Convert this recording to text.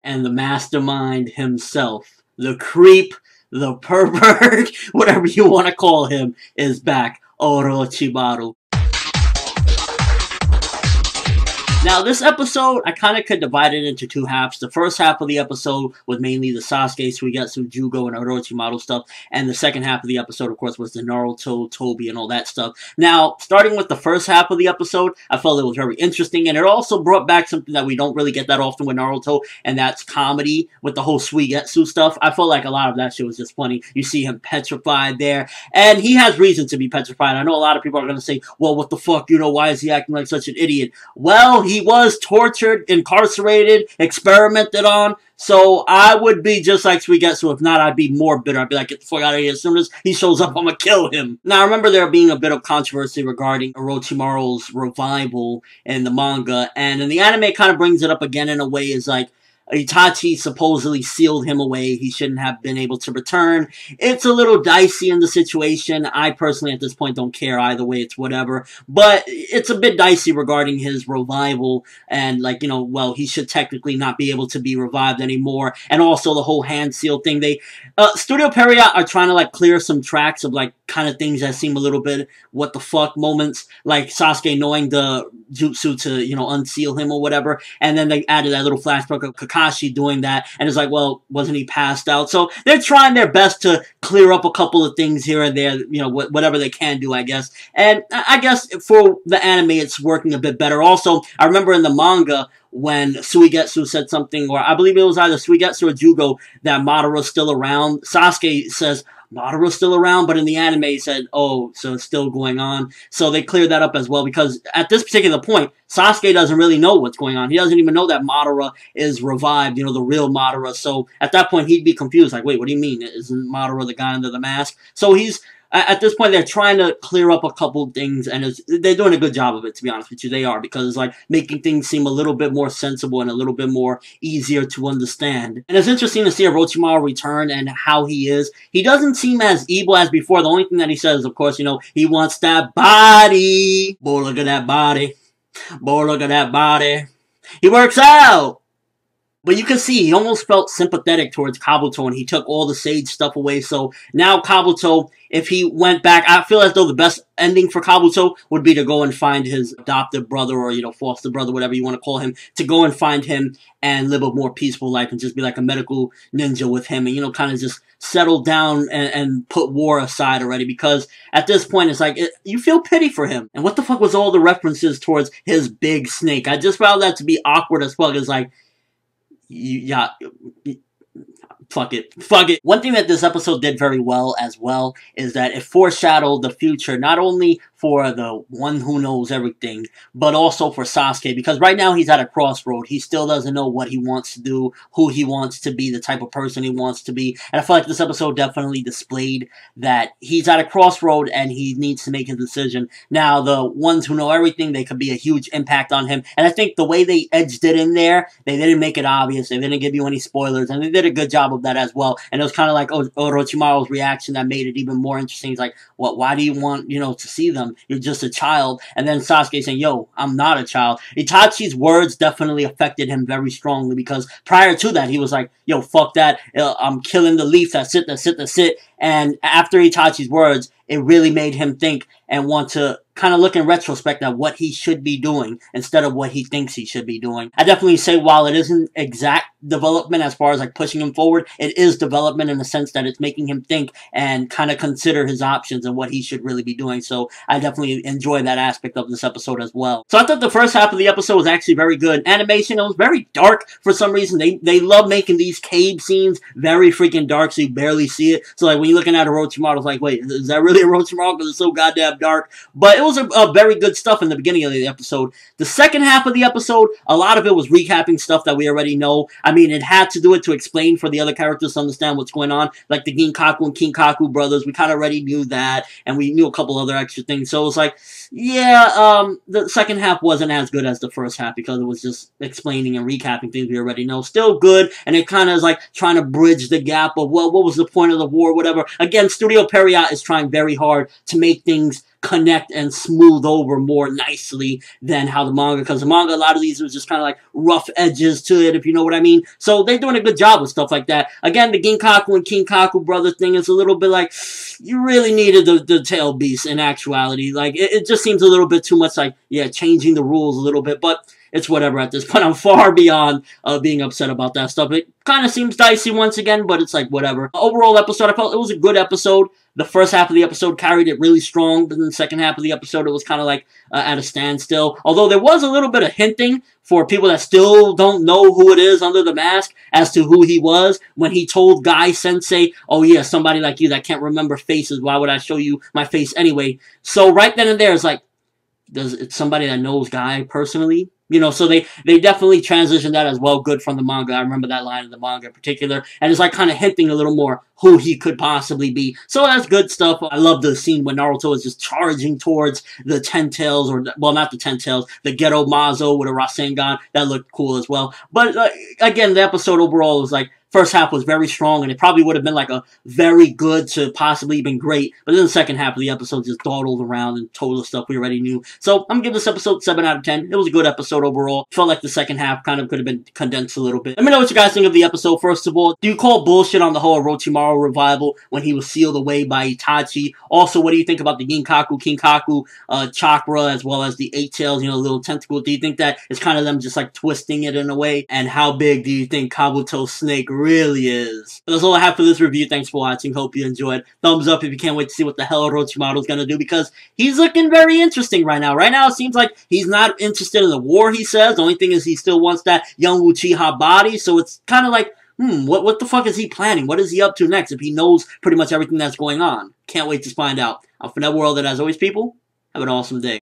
and the mastermind himself, the creep, the pervert, whatever you want to call him, is back. Orochimaru. Now, this episode, I kind of could divide it into two halves. The first half of the episode was mainly the Sasuke, Suigetsu, Jugo, and Orochimaru stuff. And the second half of the episode, of course, was the Naruto, Tobi, and all that stuff. Now, starting with the first half of the episode, I felt it was very interesting. And it also brought back something that we don't really get that often with Naruto, and that's comedy with the whole Suigetsu stuff. I felt like a lot of that shit was just funny. You see him petrified there. And he has reason to be petrified. I know a lot of people are going to say, well, what the fuck? You know, why is he acting like such an idiot? Well, he was tortured, incarcerated, experimented on, so I would be just like Suigetsu. If not, I'd be more bitter. I'd be like, get the fuck out of here. As soon as he shows up, I'm gonna kill him. Now, I remember there being a bit of controversy regarding Orochimaru's revival in the manga, and in the anime it kind of brings it up again in a way, is like, Itachi supposedly sealed him away. He shouldn't have been able to return. It's a little dicey in the situation. I personally, at this point, don't care either way. It's whatever. But it's a bit dicey regarding his revival. And, like, you know, well, he should technically not be able to be revived anymore. And also the whole hand seal thing. Studio Pierrot are trying to, like, clear some tracks of, like, kind of things that seem a little bit what the fuck moments. Like Sasuke knowing the jutsu to, you know, unseal him or whatever. And then they added that little flashback of Kakashi doing that, and it's like, well, wasn't he passed out? So they're trying their best to clear up a couple of things here and there, you know, whatever they can do, I guess. And I guess for the anime, it's working a bit better. Also, I remember in the manga, when Suigetsu said something, or I believe it was either Suigetsu or Jugo, that Madara's still around. Sasuke says, Madara's still around, but in the anime he said, oh, so it's still going on. So they cleared that up as well, because at this particular point, Sasuke doesn't really know what's going on. He doesn't even know that Madara is revived, you know, the real Madara. So at that point, he'd be confused, like, wait, what do you mean? Isn't Madara the guy under the mask? So at this point, they're trying to clear up a couple things, and they're doing a good job of it, to be honest with you. They are, because it's like making things seem a little bit more sensible and a little bit more easier to understand. And it's interesting to see Orochimaru return and how he is. He doesn't seem as evil as before. The only thing that he says, of course, you know, he wants that body. Boy, look at that body. Boy, look at that body. He works out. But you can see, he almost felt sympathetic towards Kabuto, and he took all the Sage stuff away. So now Kabuto, if he went back, I feel as though the best ending for Kabuto would be to go and find his adopted brother, or, you know, foster brother, whatever you want to call him, to go and find him and live a more peaceful life and just be like a medical ninja with him, and, you know, kind of just settle down and put war aside already, because at this point it's like, you feel pity for him. And what the fuck was all the references towards his big snake? I just found that to be awkward as fuck. It's like, yeah, fuck it. One thing that this episode did very well as well is that it foreshadowed the future, not only for the one who knows everything, but also for Sasuke, because right now he's at a crossroad. He still doesn't know what he wants to do, who he wants to be, the type of person he wants to be. And I feel like this episode definitely displayed that he's at a crossroad and he needs to make a decision. Now, the ones who know everything, they could be a huge impact on him. And I think the way they edged it in there, they didn't make it obvious. They didn't give you any spoilers, and they did a good job of that as well. And it was kind of like Orochimaru's reaction that made it even more interesting. He's like, what? Why do you want, you know, to see them? You're just a child. And then Sasuke saying, yo, I'm not a child. Itachi's words definitely affected him very strongly, because prior to that, he was like, yo, fuck that. I'm killing the leaf. That's it. And after Itachi's words, it really made him think and want to kind of look in retrospect at what he should be doing instead of what he thinks he should be doing. I definitely say, while it isn't exact development as far as like pushing him forward, it is development in the sense that it's making him think and kind of consider his options and what he should really be doing. So I definitely enjoy that aspect of this episode as well. So I thought the first half of the episode was actually very good. Animation, it was very dark for some reason. They love making these cave scenes very freaking dark, so you barely see it. So like when you're looking at Orochimaru, it's like, wait, is that really Orochimaru? Because it's so goddamn dark. But it was a very good stuff in the beginning of the episode. The second half of the episode, a lot of it was recapping stuff that we already know. I mean, it had to do it to explain for the other characters to understand what's going on. Like the Ginkaku and Kinkaku brothers, we kind of already knew that. And we knew a couple other extra things. So it was like, yeah, the second half wasn't as good as the first half, because it was just explaining and recapping things we already know. Still good, and it kind of is like trying to bridge the gap of, well, what was the point of the war, whatever. Again, Studio Pierrot is trying very hard to make things connect and smooth over more nicely than how the manga, because the manga, a lot of these was just kind of like rough edges to it, if you know what I mean. So they're doing a good job with stuff like that. Again, the Ginkaku and Kinkaku brother thing is a little bit like, you really needed the tail beast in actuality. Like, it just seems a little bit too much like, yeah, changing the rules a little bit, but it's whatever at this point. I'm far beyond being upset about that stuff. It kind of seems dicey once again, but it's like, whatever. Overall episode, I felt it was a good episode. The first half of the episode carried it really strong, but in the second half of the episode, it was kind of like at a standstill. Although there was a little bit of hinting for people that still don't know who it is under the mask as to who he was when he told Guy Sensei, oh yeah, somebody like you that can't remember faces, why would I show you my face anyway? So right then and there, it's like, it's somebody that knows Guy personally? You know, so they definitely transitioned that as well. Good from the manga. I remember that line in the manga in particular. And it's like kind of hinting a little more who he could possibly be. So that's good stuff. I love the scene when Naruto is just charging towards the Ten Tails, or, well, not the Ten Tails, the Gedo Mazou with a Rasengan. That looked cool as well. But again, the episode overall was like, first half was very strong, and it probably would have been like a very good to possibly even great. But then the second half of the episode just dawdled around and told us stuff we already knew. So I'm going to give this episode 7 out of 10. It was a good episode overall. Felt like the second half kind of could have been condensed a little bit. Let me know what you guys think of the episode. First of all, do you call bullshit on the whole Orochimaru revival when he was sealed away by Itachi? Also, what do you think about the Ginkaku, Kinkaku chakra, as well as the 8 tails, you know, little tentacle? Do you think that it's kind of them just like twisting it in a way? And how big do you think Kabuto's snake really is? That's all I have for this review. Thanks for watching. Hope you enjoyed. Thumbs up if you can't wait to see what the hell Orochimaru's gonna do, because he's looking very interesting right now. Right now, it seems like he's not interested in the war, he says. The only thing is he still wants that young Uchiha body, so it's kind of like, what the fuck is he planning? What is he up to next if he knows pretty much everything that's going on? Can't wait to find out. I'm ForneverWorld, and as always, people, have an awesome day.